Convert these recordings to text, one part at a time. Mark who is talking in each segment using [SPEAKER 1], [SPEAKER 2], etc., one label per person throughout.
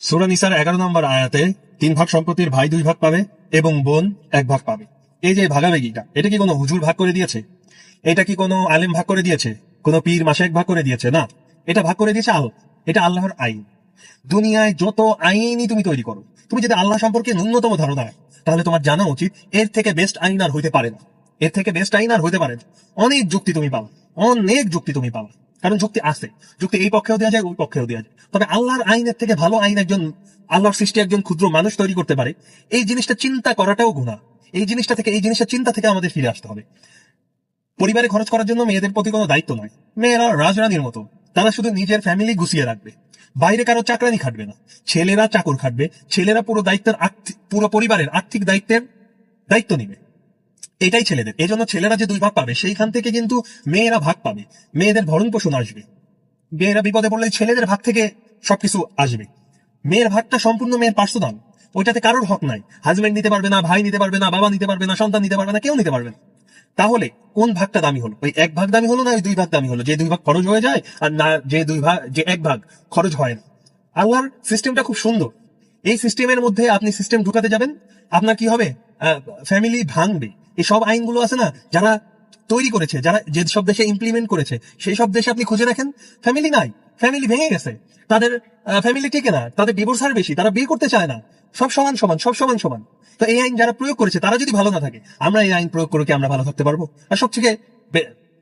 [SPEAKER 1] সূরা নিসার 11 নম্বর আয়াতে 3 ভাগ সম্পত্তির ভাই 2 ভাগ পাবে এবং বোন 1 ভাগ পাবে। এই যে ভাগাভাগিটা, এটা কি কোনো হুজুর ভাগ করে দিয়েছে? এটা কি কোনো আলেম ভাগ করে দিয়েছে? কোনো পীর মাশায়েখ ভাগ করে দিয়েছে? না, এটা ভাগ করে দিয়েছে আল্লাহ। এটা আল্লাহর আইন। দুনিয়ায় যত আইনই তুমি তৈরি করো, তুমি যদি আল্লাহ সম্পর্কে ন্যূনতম ধারণা রাখো, তাহলে তোমার জানা উচিত এর থেকে বেস্ট আইন আর হইতে পারে না। এর থেকে বেস্ট আইন আর হইতে পারে না। অনেক যুক্তি তুমি পাবা, অনেক যুক্তি তুমি পাবা, কারণ যুক্তি আছে। যুক্তি এই পক্ষেও দেওয়া যায়, ওই পক্ষেও দেওয়া যায়। তবে আল্লাহর আইনের থেকে ভালো আইন একজন আল্লাহর সৃষ্টি একজন ক্ষুদ্র মানুষ তৈরি করতে পারে, এই জিনিসটা চিন্তা করাটাও গুনাহ। এই জিনিসটা থেকে, এই জিনিসটা চিন্তা থেকে আমাদের ফিরে আসতে হবে। পরিবারে খরচ করার জন্য মেয়েদের প্রতি কোনো দায়িত্ব নয়। মেয়েরা রাজরানীর মতো, তারা শুধু নিজের ফ্যামিলি গুছিয়ে রাখবে, বাইরে কারো চাকরানি খাটবে না। ছেলেরা চাকর খাটবে, ছেলেরা পুরো দায়িত্বের পুরো পরিবারের আর্থিক দায়িত্বের দায়িত্ব নিবে। এটাই ছেলেদের। এই জন্য ছেলেরা যে 2 ভাগ পাবে, সেইখান থেকে কিন্তু মেয়েরা ভাগ পাবে। মেয়েদের ভরণ পোষণ আসবে। মেয়েরা বিপদে পড়লে ছেলেদের ভাগ থেকে সবকিছু আসবে। মেয়ের ভাগটা সম্পূর্ণ মেয়ের পার্সোনাল, ওইটাতে কারোর হক নাই। হাজবেন্ড নিতে পারবে না, ভাই নিতে পারবে না, বাবা নিতে পারবে না, সন্তান নিতে পারবে না, কেউ নিতে পারবে না। তাহলে কোন ভাগটা দামি হলো? ওই 1 ভাগ দামি হলো, না ওই 2 ভাগ দামি হলো? যে 2 ভাগ খরচ হয়ে যায়, আর না যে 1 ভাগ খরচ হয় না। আল্লাহর সিস্টেমটা খুব সুন্দর। এই সিস্টেমের মধ্যে আপনি সিস্টেম ঢুকাতে যাবেন, আপনার কি হবে? ফ্যামিলি ভাঙবে। এই সব আইনগুলো আছে না, যারা তৈরি করেছে, যারা যে সব দেশে ইমপ্লিমেন্ট করেছে, সেই সব দেশে আপনি খুঁজে রাখেন ফ্যামিলি নাই, ফ্যামিলি ভেঙে গেছে। তাদের ফ্যামিলি টিকে না, তাদের ডিভোর্স হার বেশি, তারা বিয়ে করতে চায় না। সব সমান সমান, সব সমান সমান। তো এই আইন যারা প্রয়োগ করেছে, তারা যদি ভালো না থাকে, আমরা এই আইন প্রয়োগ করে কি আমরা ভালো থাকতে পারবো? আর সব থেকে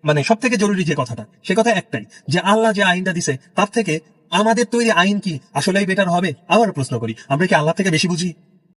[SPEAKER 1] মানে সব থেকে জরুরি যে কথাটা, সে কথা একটাই, যে আল্লাহ যে আইনটা দিছে, তার থেকে আমাদের তৈরি আইন কি আসলেই বেটার হবে? আবার প্রশ্ন করি, আমরা কি আল্লাহ থেকে বেশি বুঝি?